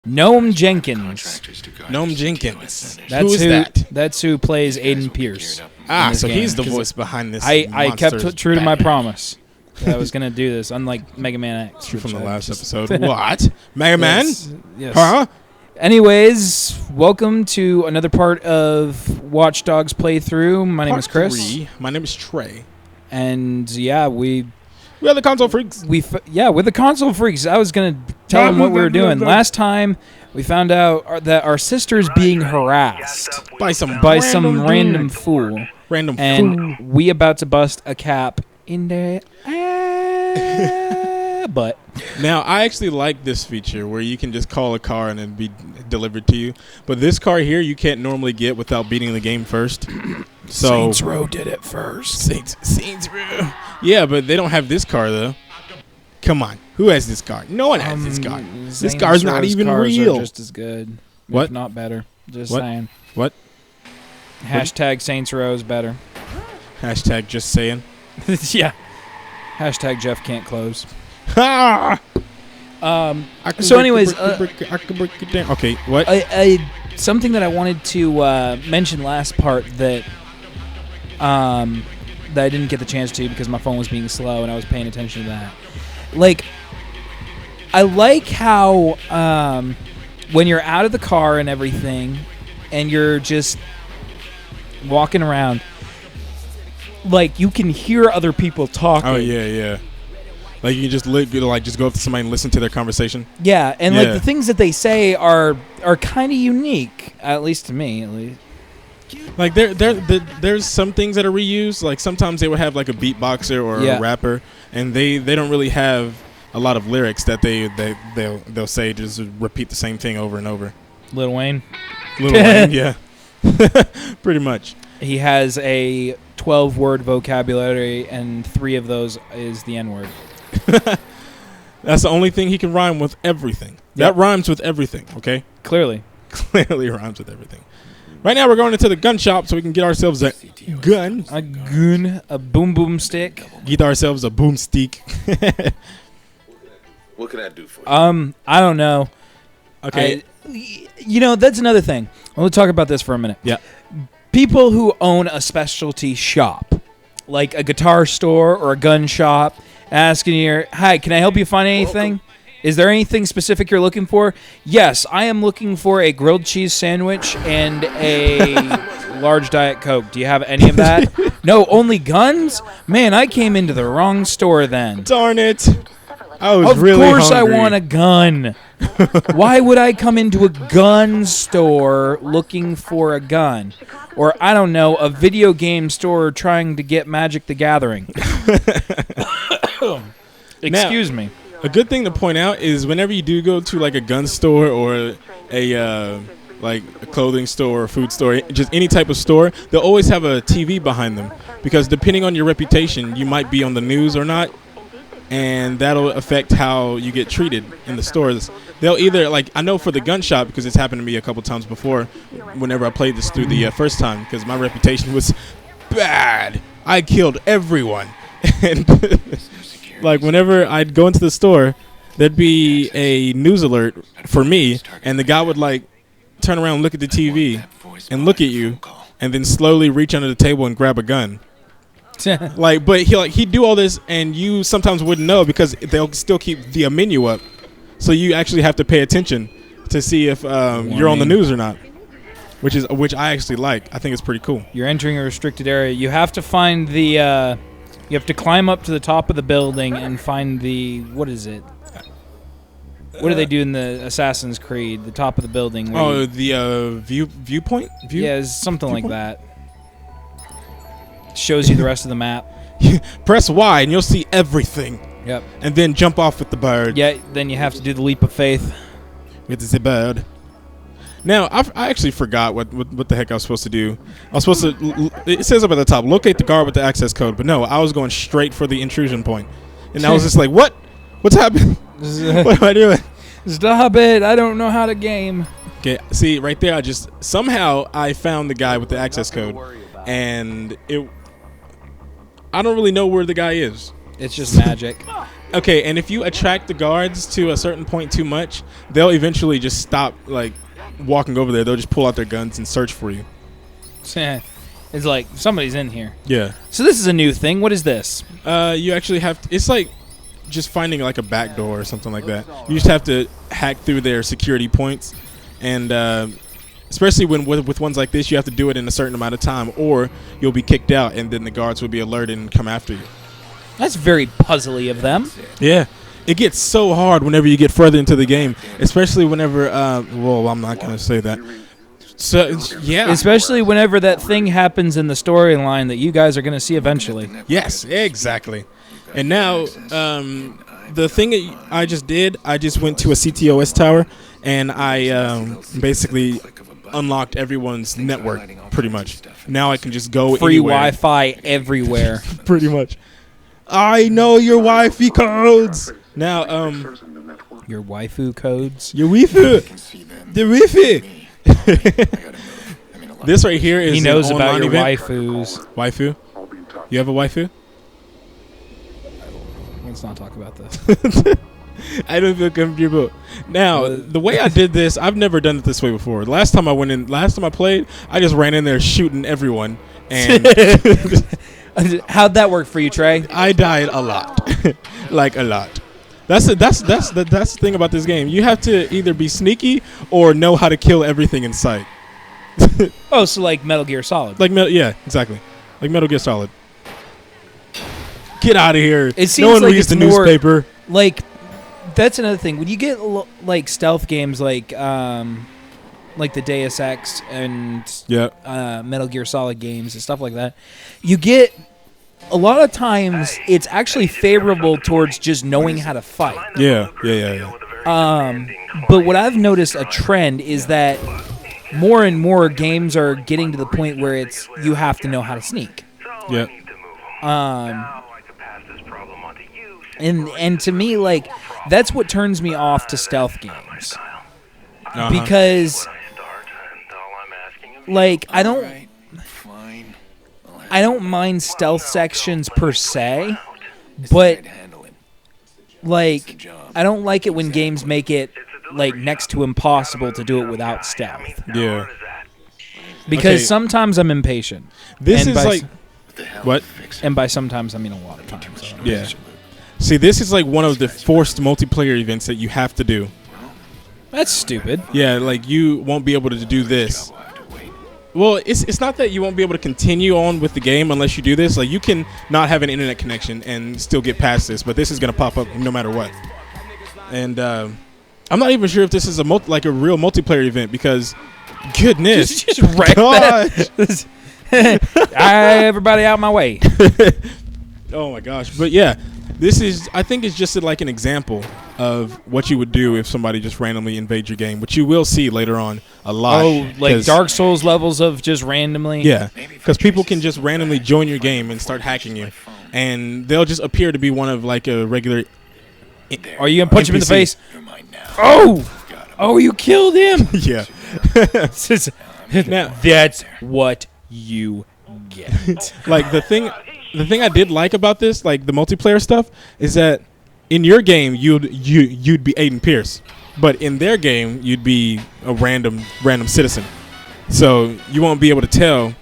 Gnome Jenkins. Gnome Jenkins. Who is that? That's who plays Aiden Pierce. So he's the voice behind this. I kept true to my promise. I was going to do this, unlike Mega Man X. From the last episode. What? Mega Man? Yes. Huh? Anyways, welcome to another part of Watchdogs playthrough. My name is Chris. My name is Trey. And yeah, we are the console freaks. we're the console freaks. I was going to tell them what we were doing. Last time, we found out that our sister's being harassed by some random fool. And we about to bust a cap in their butt. Now, I actually like this feature where you can just call a car and it'd be delivered to you. But this car here, you can't normally get without beating the game first. So Saints Row did it first. Saints Row. Yeah, but they don't have this car, though. Come on. Who has this car? No one has this car. This car's not even real. Are just as good. What? If not better. Just what? saying. What? Hashtag Saints Row is better. Hashtag just saying. Yeah. Hashtag Jeff can't close. Ha! So anyways, I can break it down. Okay, what? Something that I wanted to mention last part that I didn't get the chance to because my phone was being slow and I was paying attention to that. Like, I like how when you're out of the car and everything and you're just walking around, like, you can hear other people talking. Oh, yeah. Like, you can just just go up to somebody and listen to their conversation. Yeah, and like the things that they say are kind of unique, at least to me, at least. Like there's some things that are reused. Like sometimes they would have like a beatboxer or a rapper, and they don't really have a lot of lyrics that they'll say, just repeat the same thing over and over. Lil Wayne, yeah, pretty much. He has a 12-word vocabulary, and 3 of those is the N-word. That's the only thing he can rhyme with. Everything. Yep. That rhymes with everything. Okay. Clearly rhymes with everything. Right now we're going into the gun shop so we can get ourselves a gun. A boom stick. Get ourselves a boomstick. What can I do for you? I don't know. Okay. That's another thing. We'll talk about this for a minute. Yeah. People who own a specialty shop, like a guitar store or a gun shop, asking you, "Hi, can I help you find anything? Welcome. Is there anything specific you're looking for?" Yes, I am looking for a grilled cheese sandwich and a large Diet Coke. Do you have any of that? No, only guns? Man, I came into the wrong store then. Darn it. I was really hungry. Of course I want a gun. Why would I come into a gun store looking for a gun? Or, I don't know, a video game store trying to get Magic the Gathering. Excuse me. A good thing to point out is whenever you do go to like a gun store or a clothing store or food store, just any type of store, they'll always have a TV behind them, because depending on your reputation, you might be on the news or not, and that'll affect how you get treated in the stores. They'll either, like, I know for the gun shop, because it's happened to me a couple times before whenever I played this through the first time, because my reputation was bad. I killed everyone. And like, whenever I'd go into the store, there'd be a news alert for me, and the guy would, like, turn around and look at the TV and look at you, and then slowly reach under the table and grab a gun. But he'd do all this, and you sometimes wouldn't know because they'll still keep the menu up. So you actually have to pay attention to see if you're on the news or not, which I actually like. I think it's pretty cool. You're entering a restricted area. You have to find the... you have to climb up to the top of the building and find the... What is it? What do they do in the Assassin's Creed? The top of the building. The viewpoint? Yeah, it's something like that. Shows you the rest of the map. Press Y and you'll see everything. Yep. And then jump off with the bird. Yeah, then you have to do the leap of faith. With the bird. Now, I actually forgot what the heck I was supposed to do. I was supposed to... It says up at the top, locate the guard with the access code. But no, I was going straight for the intrusion point. And I was just like, what? What's happening? What am I doing? Stop it. I don't know how to game. Okay, see, right there, somehow I found the guy with the access code. And I don't really know where the guy is. It's just magic. Okay, and if you attract the guards to a certain point too much, they'll eventually just stop like walking over there. They'll just pull out their guns and search for you. It's like somebody's in here. Yeah. So this is a new thing. What is this? You actually have to, it's like just finding like a back door or something like that. You just have to hack through their security points, and especially when with ones like this, you have to do it in a certain amount of time, or you'll be kicked out, and then the guards will be alerted and come after you. That's very puzzly of them. Yeah. It gets so hard whenever you get further into the game, especially whenever, well, I'm not going to say that. So, yeah. Especially whenever that thing happens in the storyline that you guys are going to see eventually. Yes, exactly. And now, the thing that I just did, I just went to a CTOS tower, and I basically unlocked everyone's network, pretty much. Now I can just go Free anywhere. Wi-Fi everywhere. Pretty much. I know your Wi-Fi codes. Now, Your waifu codes? your Wi-Fi. The Wi-Fi. This right here is He knows an about online your event. waifus. Waifu? You have a waifu? Let's not talk about this. I don't feel comfortable. Now, the way I did this, I've never done it this way before. Last time I played, I just ran in there shooting everyone, and How'd that work for you, Trey? I died a lot, like a lot. That's the thing about this game. You have to either be sneaky or know how to kill everything in sight. Oh, so like Metal Gear Solid. Yeah, exactly, like Metal Gear Solid. Get out of here! It seems no one like reads it's the more newspaper. Like, that's another thing. When you get like stealth games like the Deus Ex and Metal Gear Solid games and stuff like that, you get a lot of times it's actually favorable towards just knowing how to fight. Yeah. But what I've noticed a trend is that more and more games are getting to the point where it's you have to know how to sneak. Yeah. And to me, like, that's what turns me off to stealth games. Because like I don't mind stealth sections per se, but like I don't like it when games make it like next to impossible to do it without stealth. Yeah. Because sometimes I'm impatient. This is like what? And by sometimes I mean a lot of times. Yeah. See, this is like one of the forced multiplayer events that you have to do. That's stupid. Yeah, like you won't be able to do this. Well, it's not that you won't be able to continue on with the game unless you do this. Like you can not have an internet connection and still get past this, but this is gonna pop up no matter what. And I'm not even sure if this is a real multiplayer event because, goodness, just wreck that. Everybody out my way. Oh my gosh! But yeah, I think it's just like an example of what you would do if somebody just randomly invades your game, which you will see later on a lot. Oh, like Dark Souls levels of just randomly? Yeah, because people can just randomly join your game and start hacking you, and they'll just appear to be one of like a regular. Are you gonna punch NPC. him in the face? Oh, you killed him. Yeah. Now, that's what you get. Like the thing I did like about this, like the multiplayer stuff, is that in your game you'd be Aiden Pierce, but in their game you'd be a random citizen. So you won't be able to tell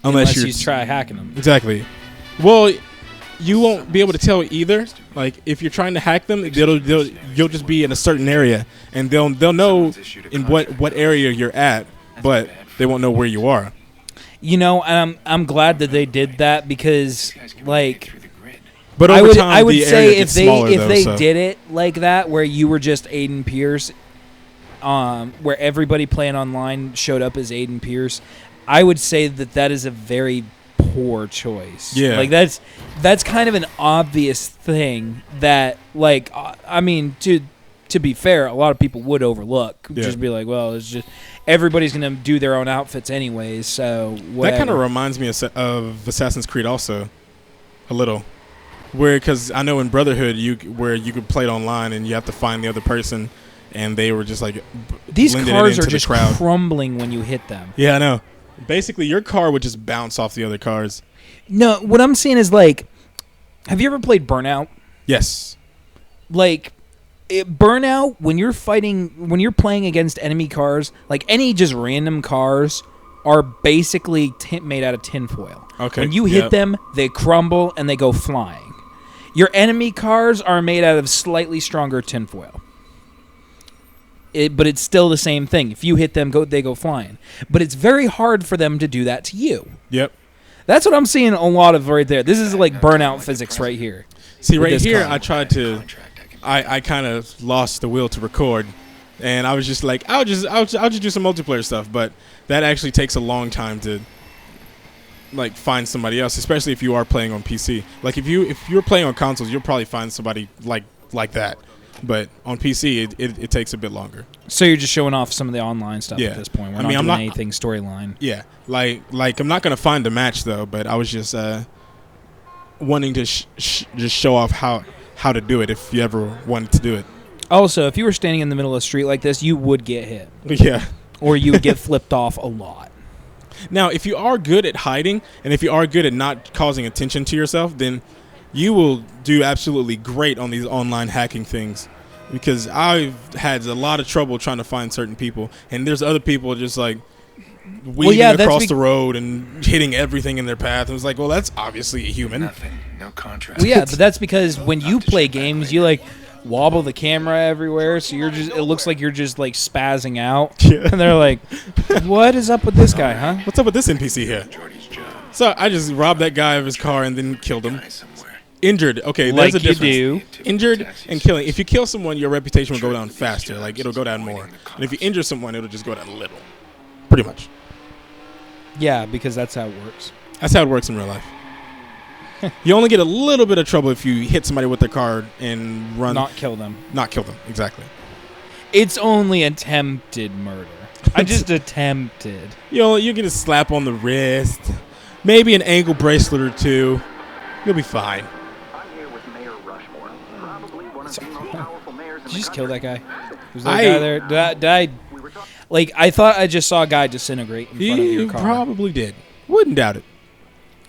unless you try hacking them. Exactly. Well, you won't be able to tell either. Like if you're trying to hack them, you'll just be in a certain area, and they'll know in what area you're at, but they won't know where you are. You know, and I'm glad that they did that because, like, but over time, I would say if they so. did it like that, where you were just Aiden Pierce, where everybody playing online showed up as Aiden Pierce, I would say that is a very poor choice. Yeah, like that's kind of an obvious thing that, like, I mean, to be fair, a lot of people would overlook. Yeah. Just be like, well, it's just everybody's going to do their own outfits anyways, so whatever. That kind of reminds me of Assassin's Creed also, a little. Because I know in Brotherhood, you could play it online and you have to find the other person, and they were just like these cars are just crowd. crumbling when you hit them. Yeah, I know. Basically, your car would just bounce off the other cars. No, what I'm saying is, like, have you ever played Burnout? Yes. like Burnout, when you're playing against enemy cars, like any just random cars are basically made out of tinfoil. Okay. When you hit them, they crumble and they go flying. Your enemy cars are made out of slightly stronger tinfoil. But it's still the same thing. If you hit them, they go flying. But it's very hard for them to do that to you. Yep. That's what I'm seeing a lot of right there. This is like Burnout physics right here. See, right here, I tried to... I kind of lost the will to record, and I was just like, I'll just do some multiplayer stuff, but that actually takes a long time to like find somebody else, especially if you are playing on PC. Like if you're playing on consoles, you'll probably find somebody like that, but on PC it takes a bit longer. So you're just showing off some of the online stuff at this point. We're not doing anything storyline. Yeah, like I'm not gonna find the match though, but I was just wanting to just show off how to do it if you ever wanted to do it. Also, if you were standing in the middle of the street like this, you would get hit. Yeah. Or you would get flipped off a lot. Now, if you are good at hiding, and if you are good at not causing attention to yourself, then you will do absolutely great on these online hacking things. Because I've had a lot of trouble trying to find certain people, and there's other people just like weaving across the road and hitting everything in their path. And it's like, well, that's obviously a human. Nothing, no contract. Well, yeah, but that's because when you play games, you like wobble the camera everywhere, so it looks like you're just like spazzing out. Yeah. And they're like, what is up with this guy, huh? What's up with this NPC here? So I just robbed that guy of his car and then killed him. Injured. Okay, like there's a difference. You do. Injured and killing. If you kill someone, your reputation will go down faster. Like, it'll go down more. And if you injure someone, it'll just go down a little. Pretty much. Yeah, because that's how it works. That's how it works in real life. You only get a little bit of trouble if you hit somebody with their car and run. Not kill them. Not kill them, exactly. It's only attempted murder. I just attempted. You get a slap on the wrist, maybe an ankle bracelet or two. You'll be fine. Did you just kill that guy? Was that guy there? Did I like, I thought I just saw a guy disintegrate in front of your car. You probably did. Wouldn't doubt it.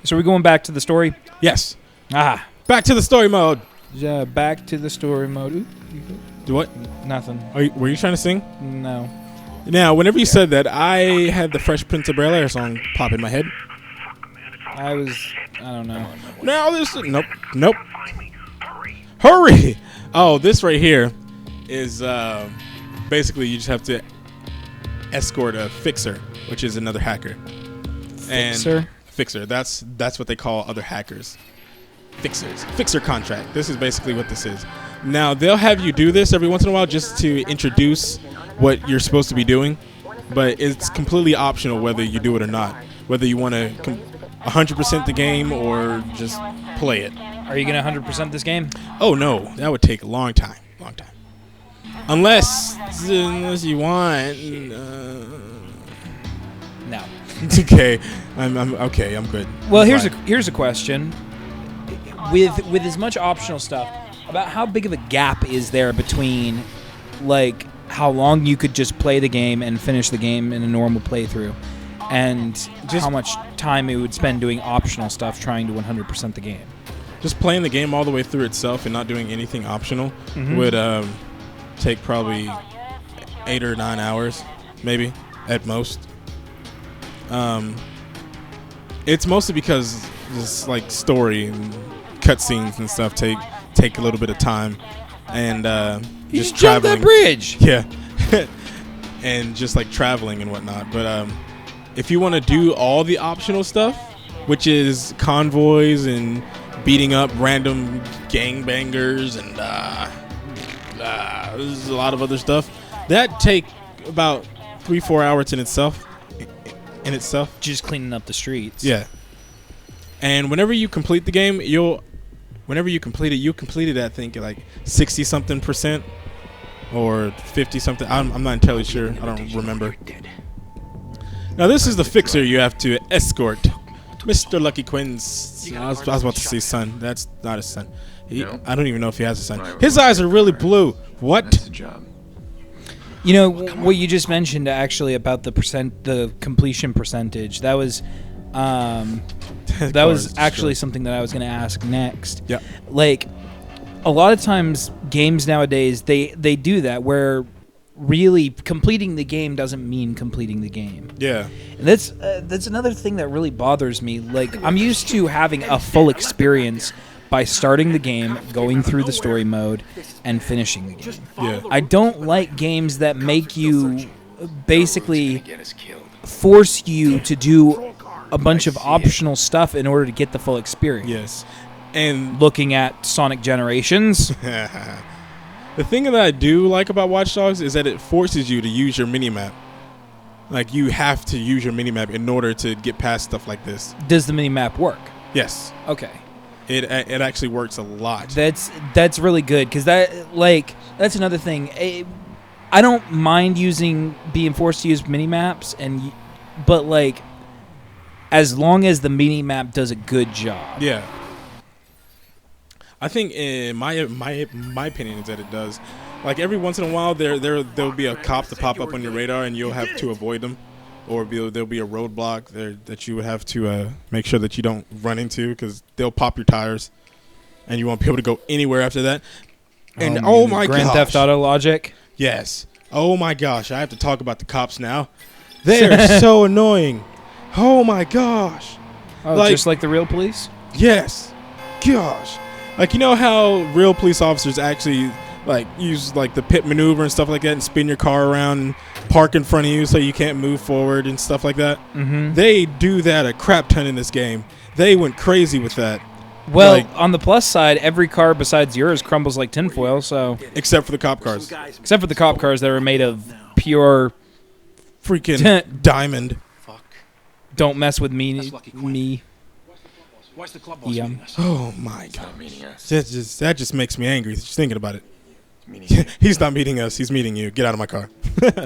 So we're going back to the story? Yes. Ah. Back to the story mode. Yeah, back to the story mode. Ooh, do what? Nothing. Were you trying to sing? No. Now, whenever you said that, I had the Fresh Prince of Bel-Air song pop in my head. I don't know. Now this, nope. Hurry! Oh, this right here is basically you just have to escort a fixer, which is another hacker. Fixer. That's what they call other hackers. Fixers. Fixer contract. This is basically what this is. Now, they'll have you do this every once in a while just to introduce what you're supposed to be doing, but it's completely optional whether you do it or not. Whether you want to 100% the game or just play it. Are you going to 100% this game? Oh, no. That would take a long time. Unless you want... No. Okay. I'm good. Well, here's a question. With as much optional stuff, about how big of a gap is there between, like, how long you could just play the game and finish the game in a normal playthrough, and just how much time it would spend doing optional stuff trying to 100% the game? Just playing the game all the way through itself and not doing anything optional would take probably 8 or 9 hours, maybe, at most. It's mostly because this like story and cutscenes and stuff take a little bit of time, and just traveling. Jump that bridge. Yeah, and just like traveling and whatnot. But if you want to do all the optional stuff, which is convoys and beating up random gangbangers and there's a lot of other stuff, that take about 3-4 hours in itself. Just cleaning up the streets. Yeah. And whenever you complete the game, you completed that, I think, like 60-something% or 50-something. I'm not entirely sure. I don't remember. Now, this is the fixer you have to escort. Mr. Lucky Quinn's. I was about to say son. That's not his son. I don't even know if he has a son. His eyes are really blue. What? You know what you just mentioned actually about the completion percentage. That was actually something that I was going to ask next. Yeah. Like, a lot of times games nowadays they do that where really completing the game doesn't mean completing the game. Yeah. And that's another thing that really bothers me. Like, I'm used to having a full experience by starting the game, going through the story mode, and finishing the game. Yeah. I don't like games that make you basically force you to do a bunch of optional stuff in order to get the full experience. Yes. And looking at Sonic Generations. the thing that I do like about Watch Dogs is that it forces you to use your minimap. Like, you have to use your minimap in order to get past stuff like this. Does the minimap work? Yes. Okay. It actually works a lot. That's really good because that's another thing. I don't mind being forced to use minimaps, but like as long as the minimap does a good job. Yeah. I think in my opinion is that it does. Like, every once in a while there'll be a cop to pop up on your radar and you'll have to avoid them, or there'll be a roadblock there that you would have to make sure that you don't run into, because they'll pop your tires and you won't be able to go anywhere after that. And oh my gosh, Grand Theft Auto logic. Yes. Oh my gosh, I have to talk about the cops now. They're so annoying. Oh my gosh. Oh, just like the real police? Yes. Gosh. Like, you know how real police officers actually like use like the pit maneuver and stuff like that and spin your car around and park in front of you so you can't move forward and stuff like that? Mm-hmm. They do that a crap ton in this game. They went crazy with that. Well, like, on the plus side, every car besides yours crumbles like tinfoil, so... Except for the cop cars. Except for the cop cars that are made of pure... freaking diamond. Fuck. Don't mess with me. Why's the club boss meeting us? Oh my god. That just makes me angry just thinking about it. Meaning He's not meeting us. He's meeting you. Get out of my car.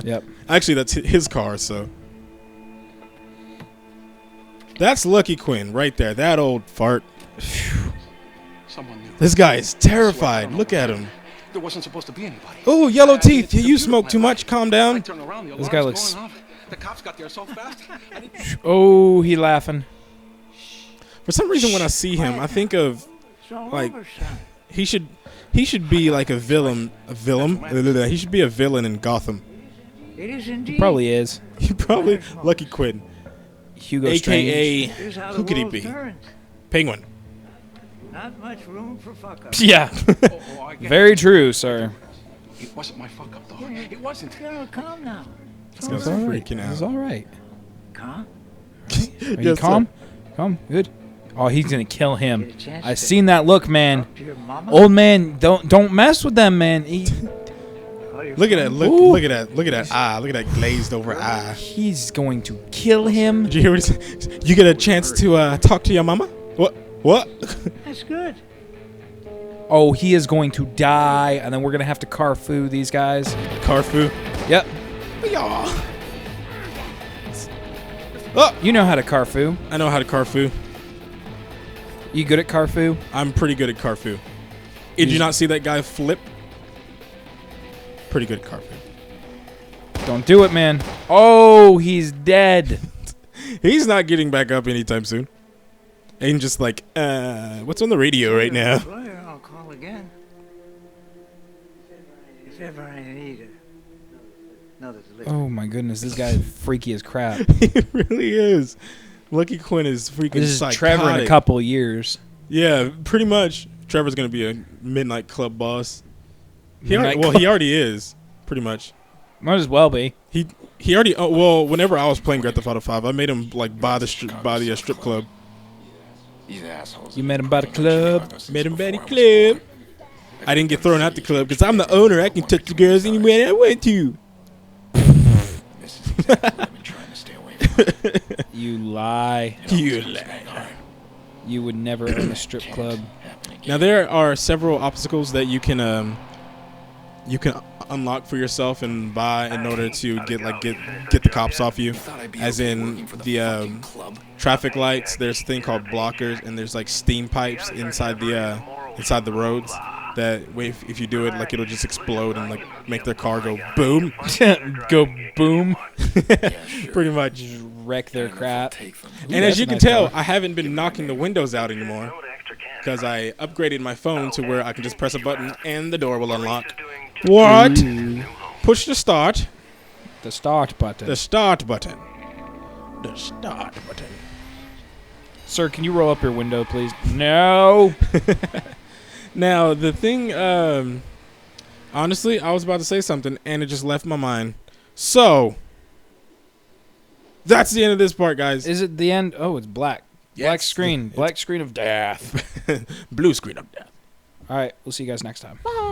Yep. Actually, that's his car, so... That's Lucky Quinn right there. That old fart. someone knew. This guy is terrified. Look at him. There wasn't supposed to be anybody. Oh, yellow teeth. You smoke too much. Calm down. This guy looks... The cops got there so fast. Oh, he laughing. For some reason, when I see him, I think of like he should be like a villain. He should be a villain in Gotham. It is indeed. He probably is. He probably Lucky Quinn, Hugo aka Here's how the who could he world be? turns. Penguin. Not much room for fuck up. Yeah. Very true, sir. It wasn't my fuck up, though. It wasn't. No, calm now. This guy's It's all right. freaking out. It's all right. Calm. Are you Yes, calm? sir. Calm? Good. Oh, he's gonna kill him. Get a chance I to seen that look, man. talk to your mama? Old man, don't mess with them, man. Call your Look at that. friend? Look at that. Look at that eye. Look at that glazed over eye. He's going to kill him. Did you hear what he said? You get a chance to talk to your mama? What? That's good. Oh, he is going to die, and then we're gonna have to Carfu these guys. Carfu. Yep. Yeah. Oh, you know how to Carfu. I know how to Carfu. You good at Carfu? I'm pretty good at Carfu. Did you not see that guy flip? Pretty good at Carfu. Don't do it, man. Oh, he's dead. He's not getting back up anytime soon. And just like, what's on the radio right now? Lawyer, I'll call again. If ever I need another delivery. Oh my goodness, this guy is freaky as crap. He really is. Lucky Quinn is freaking This is psychotic. Trevor in a couple years. Yeah, pretty much. Trevor's gonna be a midnight club boss. He Midnight he already is, pretty much. Might as well be. He already. Oh, well, whenever I was playing Grand Theft Auto 5, I made him like buy the strip club. These assholes. You met him by the club. Made him buy the club. I didn't get thrown out the club because I'm the owner. I can touch the girls anywhere I want to. This is exactly what I've been trying to stay away from. You lie. You lie. You would never own a strip club. Now there are several obstacles that you can unlock for yourself and buy in order to get the cops off you. As in the traffic lights, there's a thing called blockers, and there's like steam pipes inside the roads that if you do it, like it'll just explode and like make their car go boom. Go boom. Pretty much. Wreck their crap. And as you can tell, I haven't been knocking the windows out anymore. because I upgraded my phone to where I can just press a button and the door will unlock. What? Push the start. The start button. The start button. The start button. Sir, can you roll up your window, please? No. Now, the thing, honestly, I was about to say something, and it just left my mind. So, that's the end of this part, guys. Is it the end? Oh, it's black. Yes. Black screen. Black screen of death. Blue screen of death. All right. We'll see you guys next time. Bye.